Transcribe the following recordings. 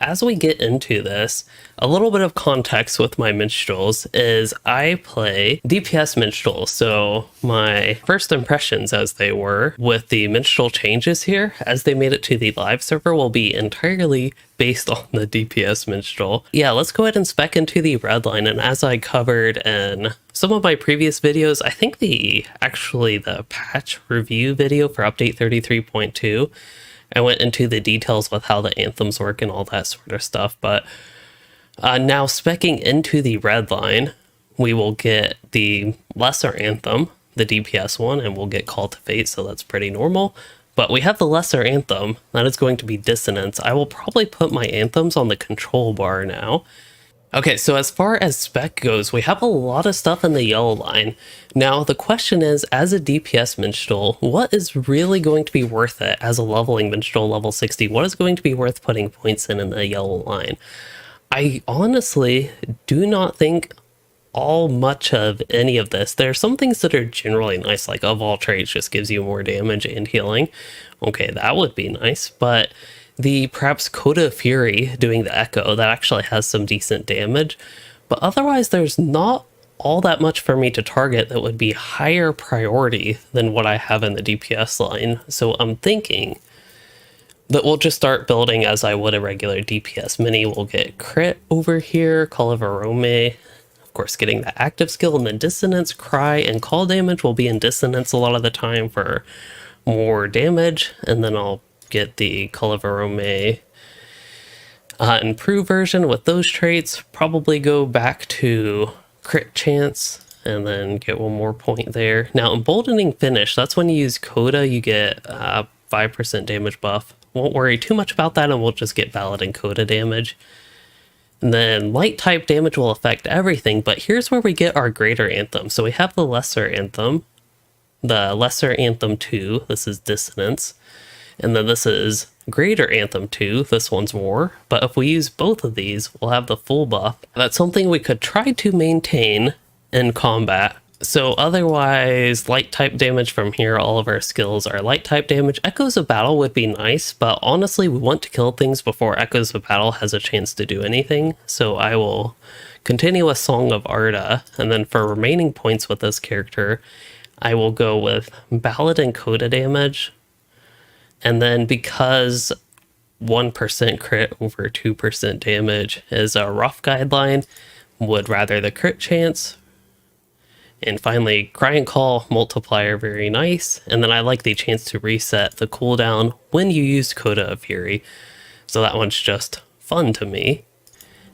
as we get into this, a little bit of context with my minstrels is I play DPS minstrel, so my first impressions as they were with the minstrel changes here, as they made it to the live server, will be entirely based on the DPS minstrel. Yeah, let's go ahead and spec into the red line, and as I covered in some of my previous videos, I think the patch review video for update 33.2, I went into the details with how the anthems work and all that sort of stuff, but now speccing into the red line, we will get the lesser anthem, the DPS one, and we'll get Call to Fate, so that's pretty normal. But we have the lesser anthem, that is going to be Dissonance. I will probably put my anthems on the control bar now. Okay, so as far as spec goes, we have a lot of stuff in the yellow line. Now, the question is, as a DPS minstrel, what is really going to be worth it as a leveling minstrel level 60? What is going to be worth putting points in the yellow line? I honestly do not think much of any of this. There are some things that are generally nice, like of all traits just gives you more damage and healing. Okay, that would be nice, but the perhaps Coda of Fury doing the Echo, that actually has some decent damage, but otherwise there's not all that much for me to target that would be higher priority than what I have in the DPS line. So I'm thinking that we'll just start building as I would a regular DPS mini. We'll get crit over here, Call of Arome, of course getting the active skill, and then Dissonance, Cry, and Call damage will be in Dissonance a lot of the time for more damage, and then I'll get the Call of Arome improved version with those traits, probably go back to crit chance, and then get one more point there. Now, emboldening finish, that's when you use Coda, you get 5% damage buff. Won't worry too much about that, and we'll just get valid and Coda damage. And then light type damage will affect everything, but here's where we get our greater anthem. So we have the lesser anthem, the lesser anthem 2, this is Dissonance. And then this is Greater Anthem 2, this one's more. But if we use both of these, we'll have the full buff. That's something we could try to maintain in combat. So otherwise, light type damage from here, all of our skills are light type damage. Echoes of Battle would be nice, but honestly, we want to kill things before Echoes of Battle has a chance to do anything. So I will continue with Song of Arda, and then for remaining points with this character, I will go with Ballad and Coda damage. And then because 1% crit over 2% damage is a rough guideline, would rather the crit chance. And finally, Cry and Call multiplier, very nice. And then I like the chance to reset the cooldown when you use Coda of Fury. So that one's just fun to me.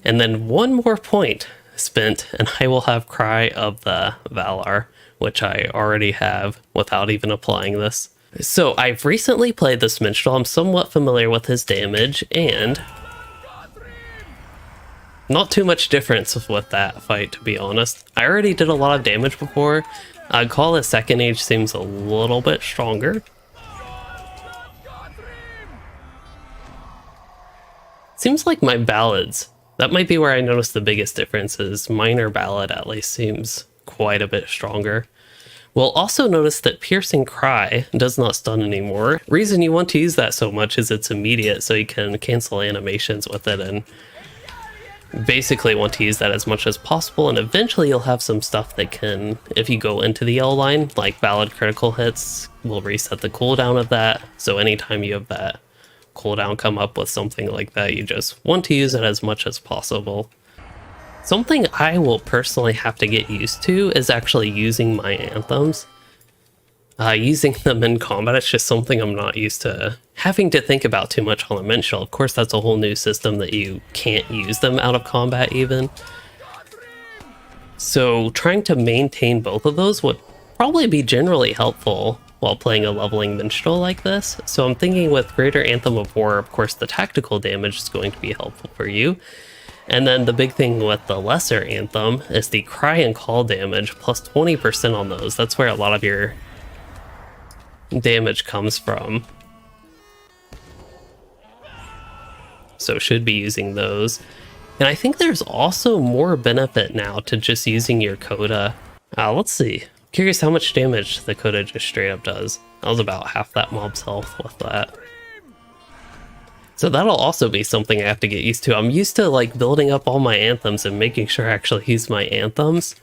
And then one more point spent, and I will have Cry of the Valar, which I already have without even applying this. So I've recently played this minstrel, I'm somewhat familiar with his damage, and not too much difference with that fight, to be honest. I already did a lot of damage before. I'd call the second age seems a little bit stronger. Seems like my ballads, that might be where I noticed the biggest difference, is minor ballad at least seems quite a bit stronger. We'll also notice that Piercing Cry does not stun anymore. Reason you want to use that so much is it's immediate, so you can cancel animations with it, and basically want to use that as much as possible, and eventually you'll have some stuff that can, if you go into the yellow line, like valid critical hits, will reset the cooldown of that, so anytime you have that cooldown come up with something like that, you just want to use it as much as possible. Something I will personally have to get used to is actually using my anthems. Using them in combat, it's just something I'm not used to having to think about too much on a minstrel. Of course, that's a whole new system that you can't use them out of combat even. So trying to maintain both of those would probably be generally helpful while playing a leveling minstrel like this. So I'm thinking with Greater Anthem of War, of course, the tactical damage is going to be helpful for you. And then the big thing with the lesser anthem is the Cry and Call damage plus 20% on those. That's where a lot of your damage comes from. So should be using those. And I think there's also more benefit now to just using your Coda. Let's see. Curious how much damage the Coda just straight up does. That was about half that mob's health with that. So that'll also be something I have to get used to. I'm used to like building up all my anthems and making sure I actually use my anthems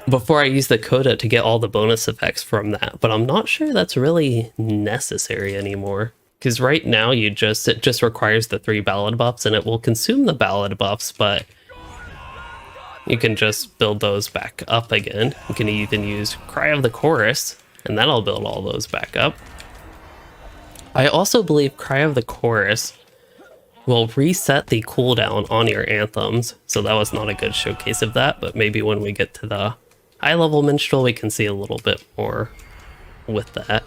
before I use the coda to get all the bonus effects from that. But I'm not sure that's really necessary anymore. Because right now it just requires the 3 ballad buffs and it will consume the ballad buffs, but you can just build those back up again. You can even use Cry of the Chorus and that'll build all those back up. I also believe Cry of the Chorus will reset the cooldown on your anthems, so that was not a good showcase of that, but maybe when we get to the high level minstrel we can see a little bit more with that.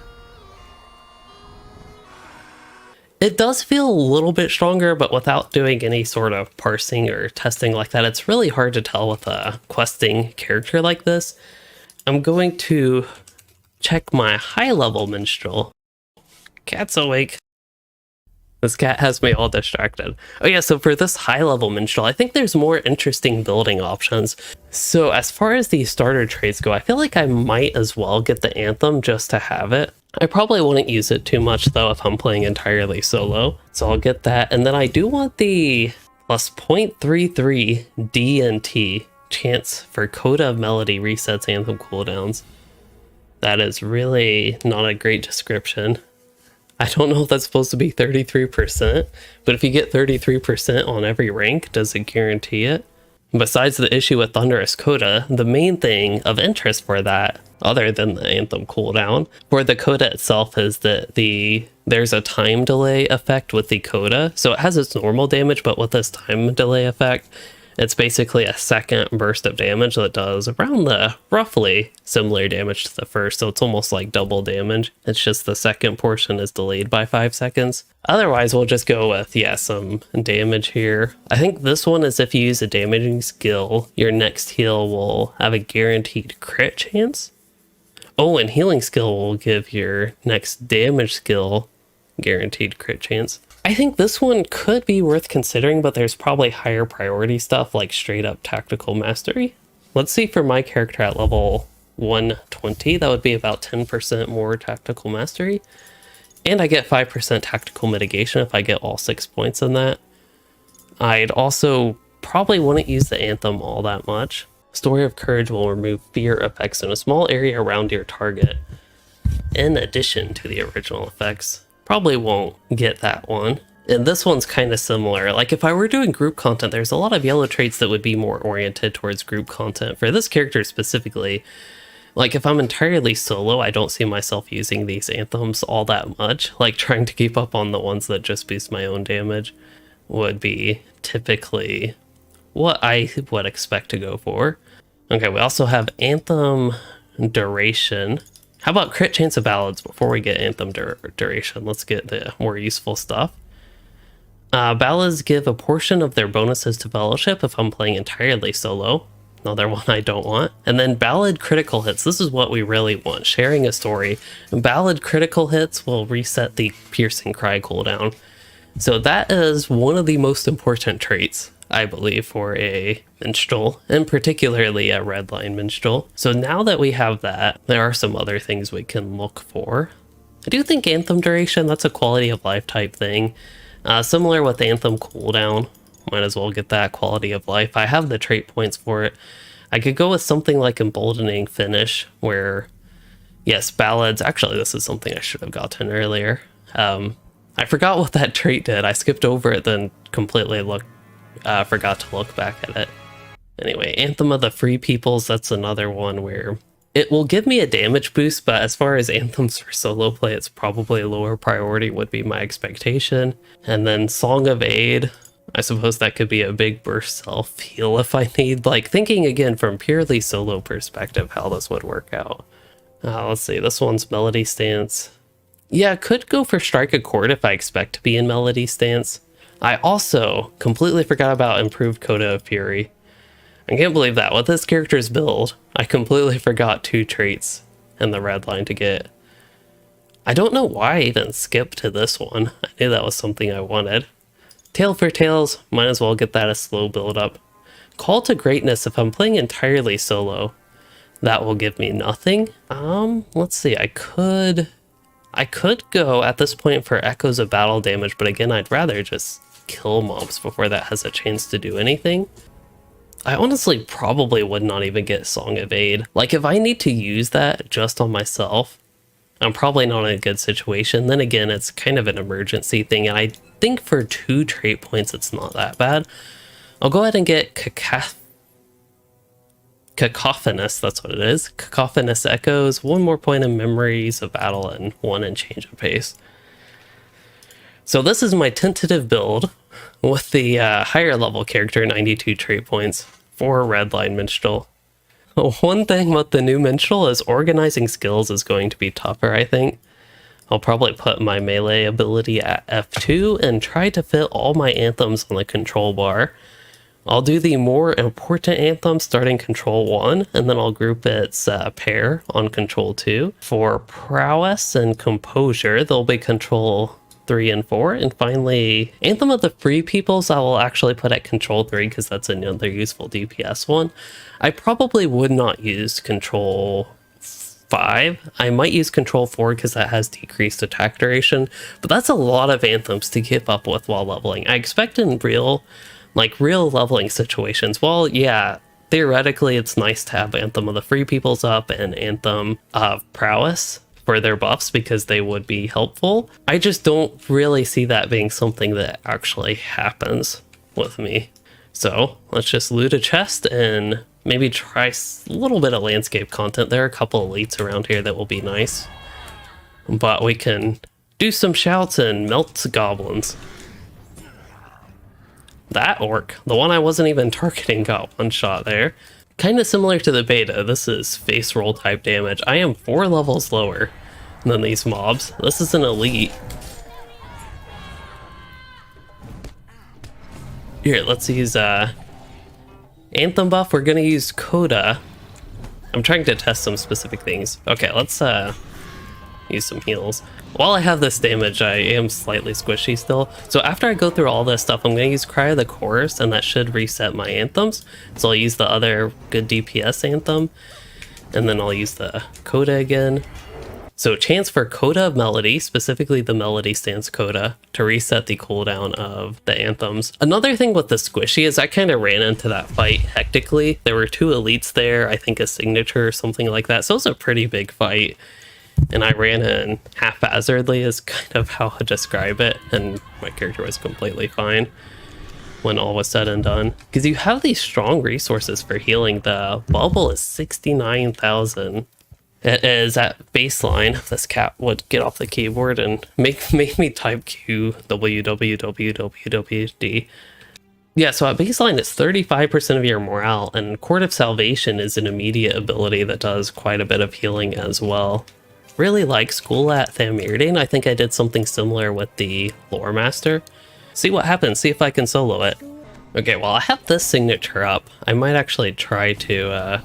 It does feel a little bit stronger, but without doing any sort of parsing or testing like that, it's really hard to tell with a questing character like this. I'm going to check my high level minstrel. Cat's awake. This cat has me all distracted. Oh yeah, so for this high level minstrel, I think there's more interesting building options. So as far as the starter traits go, I feel like I might as well get the anthem just to have it. I probably wouldn't use it too much though if I'm playing entirely solo. So I'll get that. And then I do want the plus 0.33 DNT chance for coda melody resets anthem cooldowns. That is really not a great description. I don't know if that's supposed to be 33%, but if you get 33% on every rank, does it guarantee it? Besides the issue with Thunderous Coda, the main thing of interest for that, other than the anthem cooldown, for the coda itself is that there's a time delay effect with the coda. So it has its normal damage, but with this time delay effect, it's basically a second burst of damage that does around the roughly similar damage to the first, so it's almost like double damage. It's just the second portion is delayed by 5 seconds. Otherwise, we'll just go with, yeah, some damage here. I think this one is if you use a damaging skill, your next heal will have a guaranteed crit chance. Oh, and healing skill will give your next damage skill guaranteed crit chance. I think this one could be worth considering, but there's probably higher priority stuff like straight up tactical mastery. Let's see for my character at level 120, that would be about 10% more tactical mastery. And I get 5% tactical mitigation if I get all 6 points in that. I'd also probably wouldn't use the anthem all that much. Story of Courage will remove fear effects in a small area around your target, in addition to the original effects. Probably won't get that one. And this one's kind of similar. Like if I were doing group content, there's a lot of yellow traits that would be more oriented towards group content. For this character specifically, like if I'm entirely solo, I don't see myself using these anthems all that much. Like trying to keep up on the ones that just boost my own damage would be typically what I would expect to go for. Okay, we also have anthem duration. How about crit chance of ballads before we get anthem duration? Let's get the more useful stuff. Ballads give a portion of their bonuses to fellowship if I'm playing entirely solo. Another one I don't want. And then ballad critical hits. This is what we really want. Sharing a story. Ballad critical hits will reset the piercing cry cooldown. So that is one of the most important traits, I believe, for a minstrel, and particularly a redline minstrel. So now that we have that, there are some other things we can look for. I do think anthem duration, that's a quality of life type thing. Similar with anthem cooldown, might as well get that quality of life. I have the trait points for it. I could go with something like emboldening finish, where, yes, ballads, actually this is something I should have gotten earlier. I forgot what that trait did. I skipped over it, then completely forgot to look back at it. Anyway, Anthem of the Free Peoples, that's another one where it will give me a damage boost, but as far as anthems for solo play, it's probably a lower priority would be my expectation. And then Song of Aid, I suppose that could be a big burst self-heal if I need, like thinking again from purely solo perspective how this would work out. Let's see, this one's Melody Stance. Yeah, could go for Strike a Chord if I expect to be in Melody Stance. I also completely forgot about Improved Coda of Fury. I can't believe that. With this character's build, I completely forgot 2 traits in the red line to get. I don't know why I even skipped to this one. I knew that was something I wanted. Tail for Tails, might as well get that a slow build up. Call to Greatness if I'm playing entirely solo. That will give me nothing. Let's see, I I could go at this point for Echoes of Battle damage, but again, I'd rather just kill mobs before that has a chance to do anything. I honestly probably would not even get Song Evade. Like, if I need to use that just on myself, I'm probably not in a good situation. Then again, it's kind of an emergency thing, and I think for 2 trait points, it's not that bad. I'll go ahead and get Cacophonous, that's what it is. Cacophonous Echoes, 1 more point in Memories of Battle, and 1 in Change of Pace. So this is my tentative build with the higher level character, 92 trait points, for Redline Minstrel. One thing with the new Minstrel is organizing skills is going to be tougher, I think. I'll probably put my melee ability at F2 and try to fit all my anthems on the control bar. I'll do the more important anthem starting control 1, and then I'll group its pair on control 2. For prowess and composure, they'll be control 3 and 4. And finally, Anthem of the Free Peoples, I will actually put at control 3 because that's another useful DPS one. I probably would not use control 5. I might use control 4 because that has decreased attack duration, but that's a lot of anthems to keep up with while leveling. I expect in real leveling situations, well, yeah, theoretically it's nice to have Anthem of the Free Peoples up and Anthem of Prowess for their buffs because they would be helpful. I just don't really see that being something that actually happens with me. So let's just loot a chest and maybe try a little bit of landscape content. There are a couple elites around here that will be nice, but we can do some shouts and melt goblins. That orc, the one I wasn't even targeting, got one shot there. Kind of similar to the beta, this is face roll type damage. I am 4 levels lower than these mobs. This is an elite. Here, let's use Anthem buff. We're gonna use Coda. I'm trying to test some specific things. Okay, let's use some heals. While I have this damage, I am slightly squishy still. So after I go through all this stuff, I'm going to use Cry of the Chorus, and that should reset my anthems. So I'll use the other good DPS anthem, and then I'll use the Coda again. So chance for Coda of Melody, specifically the Melody Stance Coda, to reset the cooldown of the anthems. Another thing with the squishy is I kind of ran into that fight hectically. There were 2 elites there, I think a signature or something like that. So it was a pretty big fight. And I ran in haphazardly is kind of how I describe it, and my character was completely fine when all was said and done. Because you have these strong resources for healing. The bubble is 69,000. It is at baseline. This cat would get off the keyboard and make me type Q www. Yeah, so at baseline it's 35% of your morale, and Court of Salvation is an immediate ability that does quite a bit of healing as well. Really like School at Thamyrdane. I think I did something similar with the Lore Master. See what happens, see if I can solo it. Okay, well I have this signature up. I might actually try to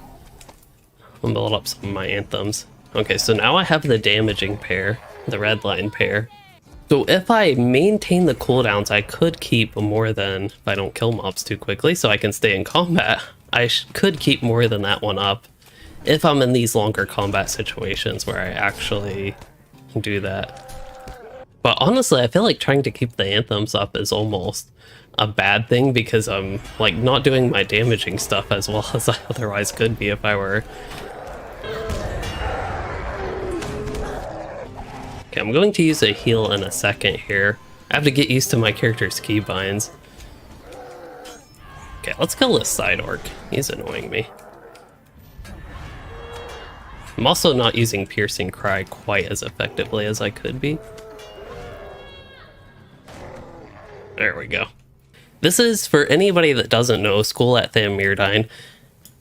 build up some of my anthems. Okay, so now I have the damaging pair, the red line pair. So if I maintain the cooldowns, I could keep more than, if I don't kill mobs too quickly so I can stay in combat, I could keep more than that one up if I'm in these longer combat situations where I actually do that. But honestly, I feel like trying to keep the anthems up is almost a bad thing because I'm like not doing my damaging stuff as well as I otherwise could be if I were. Okay, I'm going to use a heal in a second here. I have to get used to my character's keybinds. Okay, let's kill this side orc. He's annoying me. I'm also not using Piercing Cry quite as effectively as I could be. There we go. This is, for anybody that doesn't know, School at Thamyrdane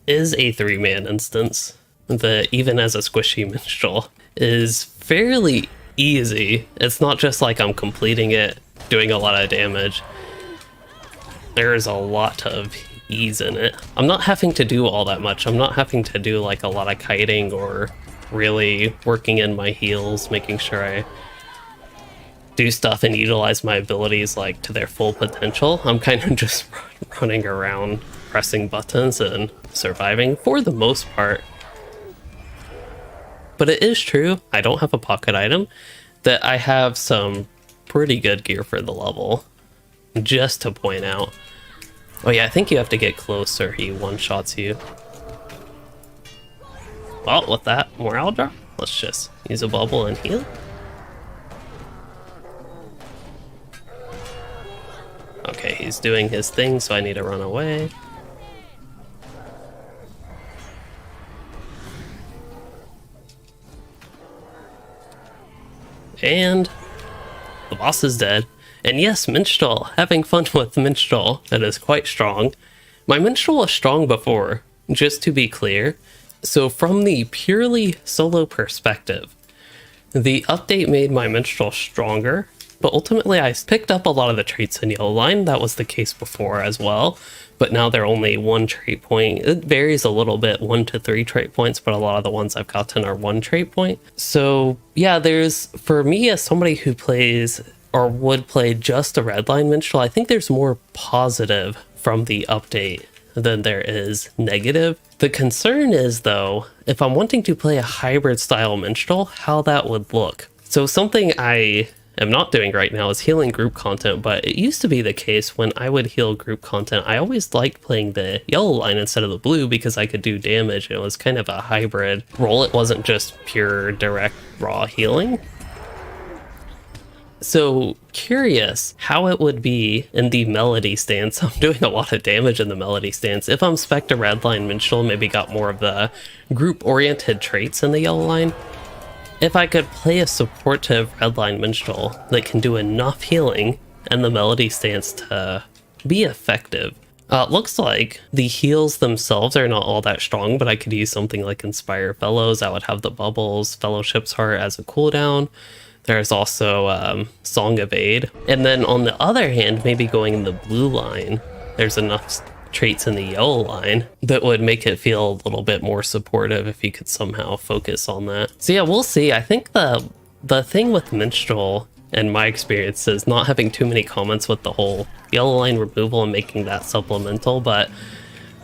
is a 3-man instance. The even as a squishy minstrel is fairly easy. It's not just like I'm completing it, doing a lot of damage. There is a lot of ease in it. I'm not having to do all that much. I'm not having to do like a lot of kiting or really working in my heals, making sure I do stuff and utilize my abilities like to their full potential. I'm kind of just running around pressing buttons and surviving for the most part. But it is true, I don't have a pocket item, that I have some pretty good gear for the level, just to point out. Oh yeah, I think you have to get closer, he one-shots you. Well, with that morale drop, let's just use a bubble and heal. Okay, he's doing his thing, so I need to run away. And the boss is dead. And yes, Minstrel, having fun with Minstrel, that is quite strong. My Minstrel was strong before, just to be clear. So from the purely solo perspective, the update made my Minstrel stronger, but ultimately I picked up a lot of the traits in Yellow Line. That was the case before as well, but now they're only 1 trait point. It varies a little bit, 1 to 3 trait points, but a lot of the ones I've gotten are 1 trait point. So yeah, there's, for me as somebody who plays or would play just a Redline Minstrel, I think there's more positive from the update than there is negative. The concern is though, if I'm wanting to play a hybrid style Minstrel, how that would look. So something I am not doing right now is healing group content, but it used to be the case when I would heal group content, I always liked playing the yellow line instead of the blue because I could do damage. It was kind of a hybrid role. It wasn't just pure direct raw healing. So curious how it would be in the melody stance. I'm doing a lot of damage in the melody stance. If I'm spec to Redline Minstrel, maybe got more of the group oriented traits in the yellow line. If I could play a supportive Redline Minstrel that can do enough healing and the melody stance to be effective. Looks like the heals themselves are not all that strong, but I could use something like Inspire Fellows. I would have the bubbles, Fellowship's Heart as a cooldown. There's also Song of Aid. And then on the other hand, maybe going in the blue line, there's enough traits in the yellow line that would make it feel a little bit more supportive if you could somehow focus on that. So yeah, we'll see. I think the thing with Minstrel, in my experience, is not having too many comments with the whole yellow line removal and making that supplemental, but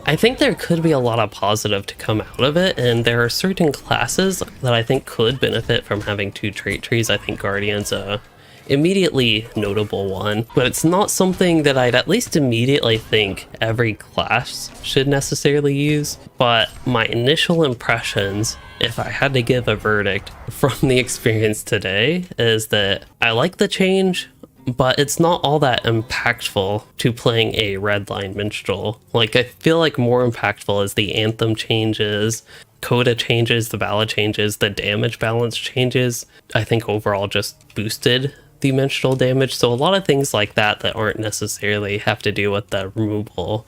I think there could be a lot of positive to come out of it, and there are certain classes that I think could benefit from having 2 trait trees. I think Guardian's a immediately notable one, but it's not something that I'd at least immediately think every class should necessarily use. But my initial impressions, if I had to give a verdict from the experience today, is that I like the change, but it's not all that impactful to playing a Redline Minstrel. Like, I feel like more impactful is the anthem changes, coda changes, the ballad changes, the damage balance changes. I think overall just boosted the Minstrel damage. So a lot of things like that that aren't necessarily have to do with the removal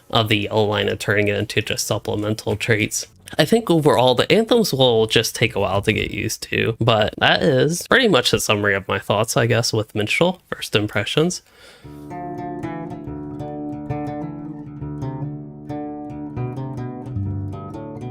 of the yellow line and turning it into just supplemental traits. I think overall the anthems will just take a while to get used to, but that is pretty much the summary of my thoughts, I guess, with Minstrel first impressions.